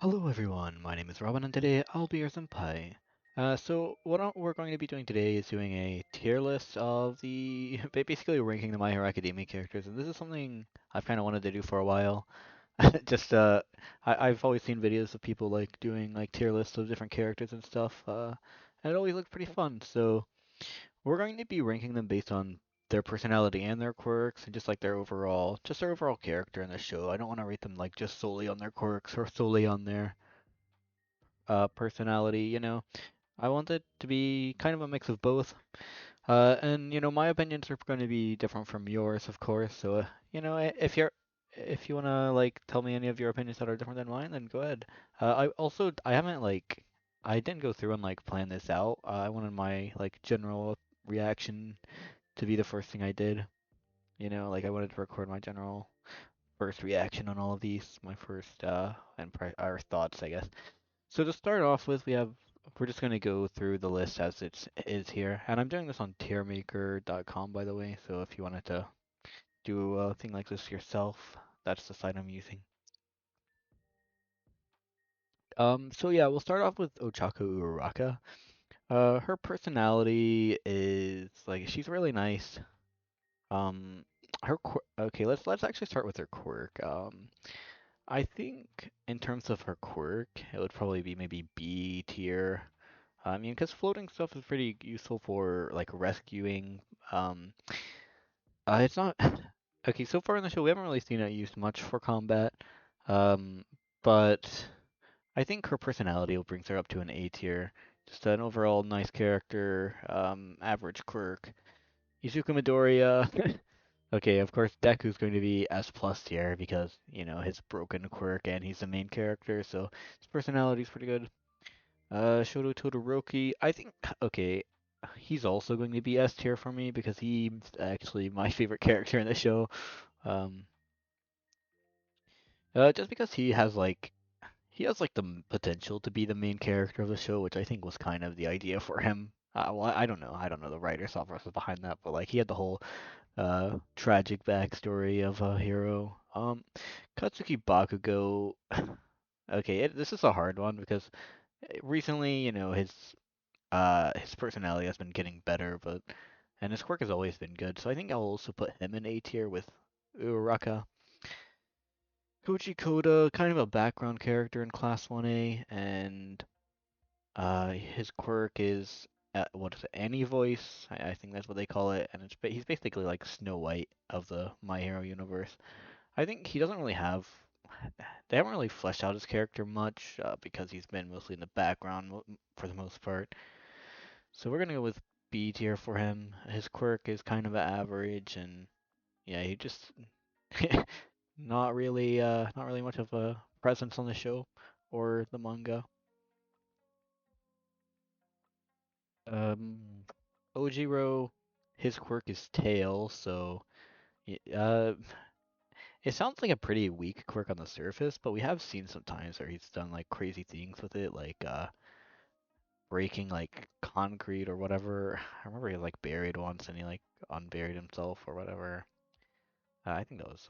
Hello everyone, my name is Robin and today I'll be your senpai. We're going to be doing today is doing a tier list of basically ranking the My Hero Academia characters, and this is something I've kind of wanted to do for a while. Just I've always seen videos of people like doing like tier lists of different characters and stuff, and it always looks pretty fun. So we're going to be ranking them based on their personality and their quirks, and just like their overall character in the show. I don't want to rate them like just solely on their quirks or solely on their personality. I want it to be kind of a mix of both. And my opinions are going to be different from yours, of course. So, if you wanna like tell me any of your opinions that are different than mine, then go ahead. I haven't I didn't go through and like plan this out. I wanted my like general reaction to be the first thing I did. Like I wanted to record my general first reaction on all of these, my first our thoughts, I guess. So to start off with, we're just gonna go through the list as it is here, and I'm doing this on tiermaker.com, by the way. So if you wanted to do a thing like this yourself, that's the site I'm using. So yeah, we'll start off with Ochako Uraraka. Her personality is like she's really nice. Um, okay, let's actually start with her quirk. I think in terms of her quirk, it would probably be maybe B tier. I mean, because floating stuff is pretty useful for like rescuing. Um, it's not okay. So far in the show, we haven't really seen it used much for combat. Um, but I think her personality will brings her up to an A tier. Just an overall nice character. Average quirk. Izuku Midoriya. Okay, of course, Deku's going to be S plus tier because his broken quirk and he's the main character, so his personality's pretty good. Shoto Todoroki, I think, okay, he's also going to be S tier for me because he's actually my favorite character in the show. Um, just because he has like the potential to be the main character of the show, which I think was kind of the idea for him. Well, I don't know the writer's thought process behind that, but like he had the whole tragic backstory of a hero. Katsuki Bakugo. Okay, this is a hard one because recently, his personality has been getting better, and his quirk has always been good. So I think I'll also put him in A tier with Uraraka. Koji Koda, kind of a background character in Class 1A, and his quirk is what is it, Any Voice? I think that's what they call it, and he's basically like Snow White of the My Hero universe. I think he doesn't really have. They haven't really fleshed out his character much because he's been mostly in the background for the most part. So we're gonna go with B tier for him. His quirk is kind of average, and yeah, he just not really much of a presence on the show or the manga. Um, Ojiro, his quirk is tail, so it sounds like a pretty weak quirk on the surface, but we have seen some times where he's done like crazy things with it, like breaking like concrete or whatever. I remember he like buried once and he like unburied himself or whatever. I think that was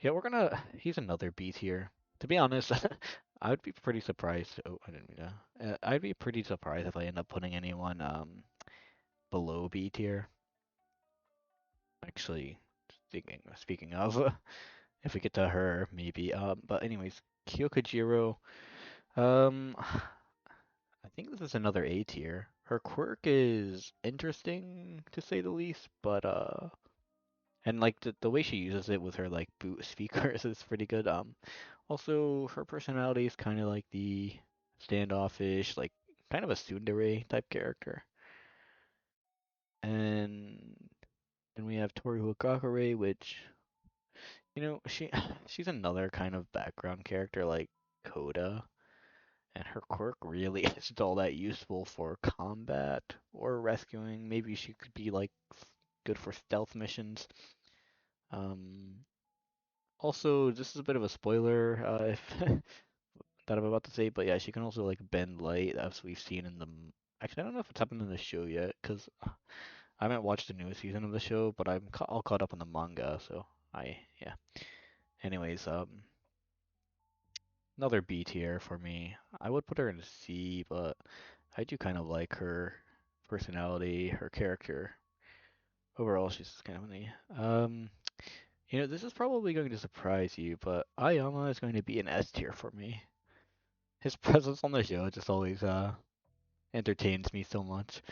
yeah, he's another B tier. To be honest, I would be pretty surprised. Oh, I didn't mean to. I'd be pretty surprised if I end up putting anyone below B tier. Actually, speaking of, if we get to her, maybe. But anyways, Kyokujiro. I think this is another A tier. Her quirk is interesting to say the least, but and like the way she uses it with her like boot speakers is pretty good. Also her personality is kind of like the standoffish, like kind of a tsundere type character. And then we have Toru Hagakure, which she's another kind of background character like Koda, and her quirk really isn't all that useful for combat or rescuing. Maybe she could be like good for stealth missions. Um, Also, this is a bit of a spoiler if that I'm about to say, but yeah, she can also like bend light, as we've seen in the. Actually, I don't know if it's happened in the show yet, because I haven't watched the newest season of the show, but I'm all caught up on the manga, so yeah. Anyways, Another B tier for me. I would put her in C, but I do kind of like her personality, her character. Overall, she's kind of funny. This is probably going to surprise you, but Ayama is going to be an S tier for me. His presence on the show just always entertains me so much,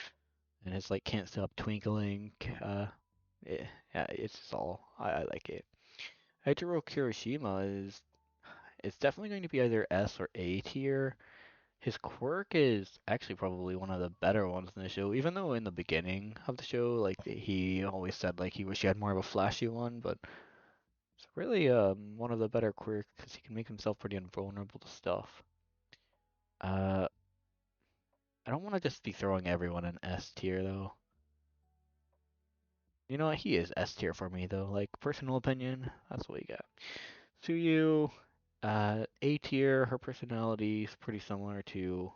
and his like can't stop twinkling. Eh, yeah, it's just all I like it. Eiichiro Kirishima is it's definitely going to be either S or A tier. His quirk is actually probably one of the better ones in the show, even though in the beginning of the show, like he always said like he wish he had more of a flashy one, but it's really one of the better quirks because he can make himself pretty invulnerable to stuff. Uh, I don't want to just be throwing everyone in S tier though. You know what? He is S tier for me though. Like personal opinion, that's what we got. Tsuyu, A tier. Her personality is pretty similar to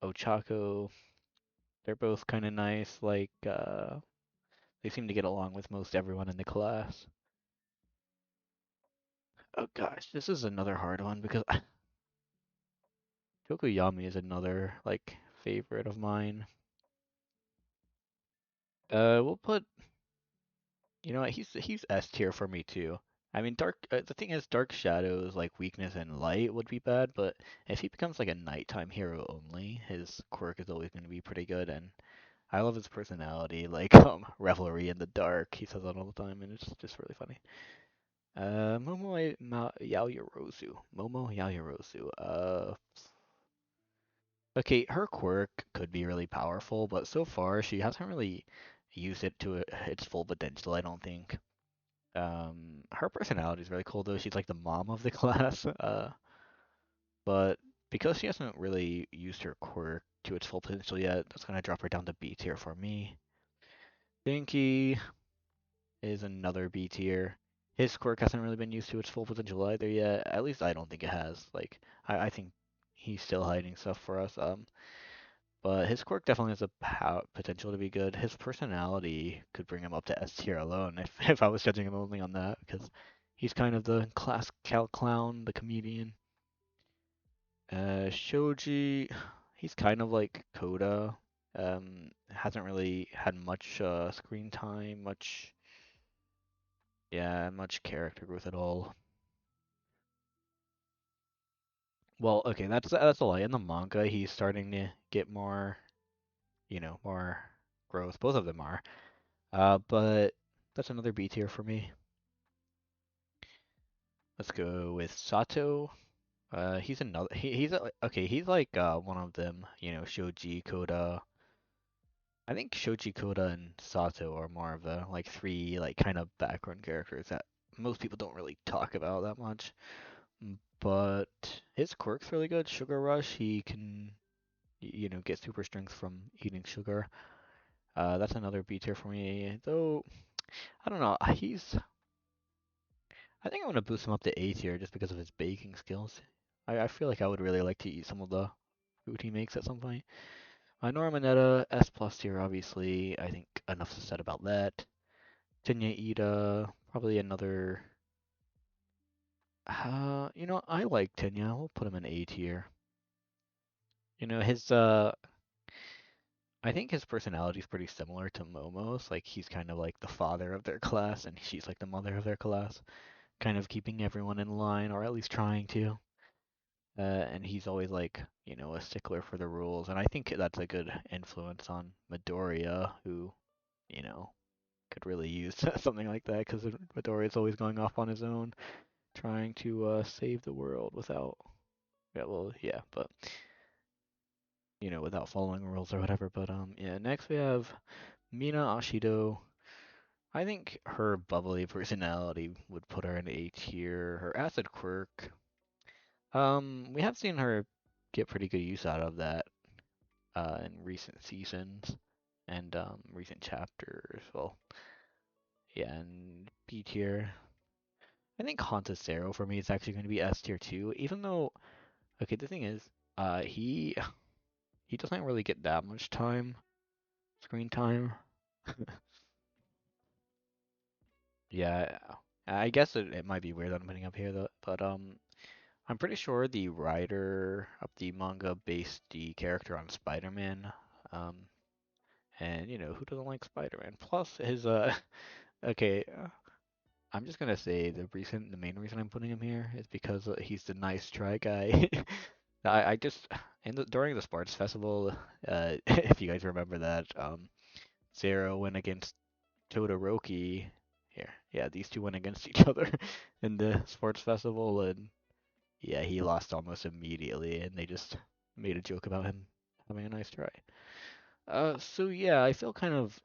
Ochako. They're both kind of nice. Like they seem to get along with most everyone in the class. Oh gosh, this is another hard one because Tokuyami is another like favorite of mine. We'll put you know what he's S tier for me too. I mean, the thing is, Dark Shadow's like weakness and light would be bad, but if he becomes like a nighttime hero only, his quirk is always going to be pretty good. And I love his personality, like revelry in the dark. He says that all the time, and it's just really funny. Yaoyorozu. Momo Yaoyorozu. Okay, her quirk could be really powerful, but so far she hasn't really used it to its full potential, I don't think. Her personality is really cool though. She's like the mom of the class. But because she hasn't really used her quirk to its full potential yet, that's gonna drop her down to B tier for me. Binky is another B tier. His quirk hasn't really been used to its full potential either yet. At least I don't think it has. Like I think he's still hiding stuff for us. But his quirk definitely has a potential to be good. His personality could bring him up to S tier alone if if I was judging him only on that, because he's kind of the class clown, the comedian. Shoji, he's kind of like Koda. Hasn't really had much screen time, much character growth at all. Well, okay, that's a lie. In the manga, he's starting to get more, more growth. Both of them are. But that's another B tier for me. Let's go with Sato. He's another. Okay. He's like one of them. Shoji, Koda. I think Shoji, Koda, and Sato are more of the like three like kind of background characters that most people don't really talk about that much. But his quirk's really good. Sugar Rush. He can get super strength from eating sugar. That's another B tier for me. Though I don't know. I think I'm gonna boost him up to A tier just because of his baking skills. I feel like I would really like to eat some of the food he makes at some point. Normanetta, S plus tier, obviously. I think enough is said about that. Tenya Ida, probably another. I like Tenya. We'll put him in A tier. His I think his personality is pretty similar to Momo's. Like he's kind of like the father of their class, and she's like the mother of their class, kind of keeping everyone in line, or at least trying to. And he's always like, a stickler for the rules, and I think that's a good influence on Midoriya, who, you know, could really use something like that because Midoriya's always going off on his own, trying to save the world without, yeah, well, yeah, but without following rules or whatever. But yeah. Next we have Mina Ashido. I think her bubbly personality would put her in A tier. Her acid quirk, we have seen her get pretty good use out of that in recent seasons and recent chapters. Well, yeah, and B tier. I think Zero for me is actually going to be S tier too, even though okay, the thing is, he doesn't really get that much screen time. Yeah, I guess it might be weird that I'm putting up here though, but I'm pretty sure the writer of the manga based the character on Spider-Man. Um, and you know, who doesn't like Spider-Man? Plus his okay, I'm just gonna say the main reason I'm putting him here is because he's the nice try guy. I just during the sports festival, if you guys remember that, Zero went against Todoroki. Here, yeah, these two went against each other in the sports festival, and yeah, he lost almost immediately, and they just made a joke about him having a nice try. So yeah, I feel kind of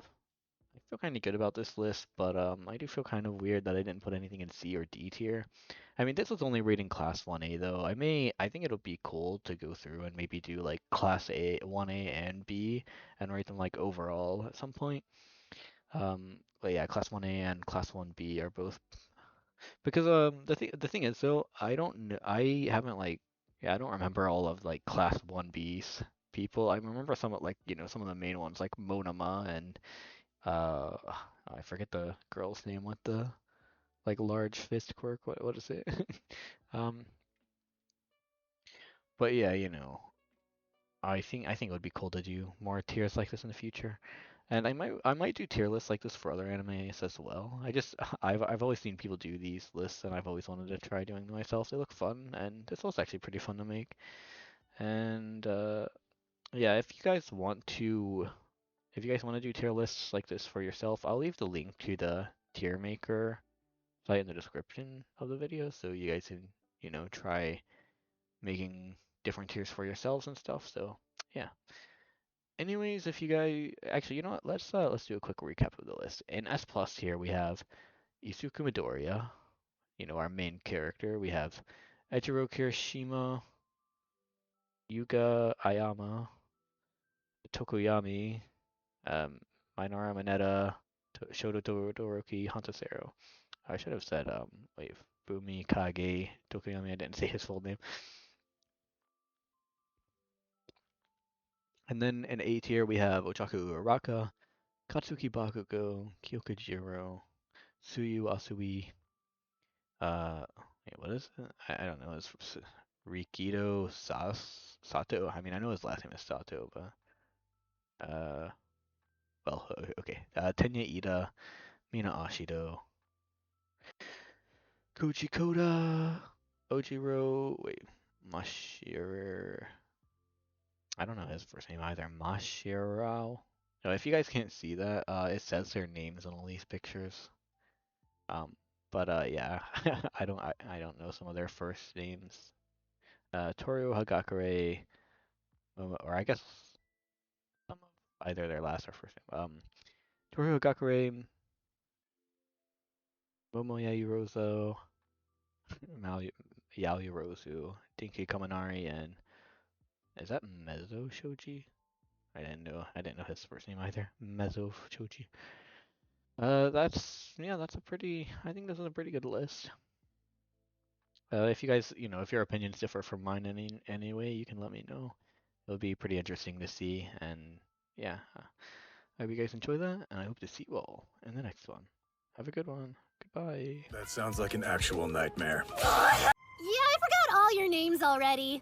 good about this list, but I do feel kind of weird that I didn't put anything in C or D tier. I mean, this was only rating class 1A though. I think it'll be cool to go through and maybe do like class A, 1A and B and rate them like overall at some point. But yeah, class 1A and class 1B are both because the thing is though, I don't know, I haven't like yeah, I don't remember all of like class 1B's people. I remember some of like, you know, some of the main ones like Monoma and uh, I forget the girl's name with the like large fist quirk. What is it? Um, but yeah, you know, I think it would be cool to do more tiers like this in the future. And I might do tier lists like this for other animes as well. I've always seen people do these lists and I've always wanted to try doing them myself. They look fun and this was actually pretty fun to make. And yeah, if you guys want to do tier lists like this for yourself, I'll leave the link to the tier maker site in the description of the video so you guys can, you know, try making different tiers for yourselves and stuff. So yeah. Anyways, if you guys actually, you know what, let's do a quick recap of the list. In S plus here we have Isuku Midoriya, you know, our main character. We have Ejiro Kirishima, Yuga Ayama, Tokoyami, um, Minora Mineta, Shoto Todoroki, Hantasero. I should have said wait, Bumi Kage Tokoyami. I didn't say his full name. And then in A tier we have Ochaku Uraraka, Katsuki Bakugo, Kyokujiro, Tsuyu Asui, uh, wait, what is it? I don't know. It's Rikido Sato. I mean, I know his last name is Sato, but well, okay. Tenya Ida, Mina Ashido, Koji Koda, Ojiro. Wait, Mashiro. I don't know his first name either. Mashirao. No, if you guys can't see that, it says their names on all these pictures. Um, but yeah, I don't know some of their first names. Toru Hagakure, or I guess some of either their last or first name. Toru Hagakure, Momoya Yurozo, Yaoyorozu, Dinky Kaminari, and is that Mezzo Shoji? I didn't know his first name either. Mezzo Shoji. That's a pretty. I think this is a pretty good list. If you guys, you know, if your opinions differ from mine any way, you can let me know. It'll be pretty interesting to see, and yeah, I hope you guys enjoy that, and I hope to see you all in the next one. Have a good one. Goodbye. That sounds like an actual nightmare. Yeah, I forgot all your names already.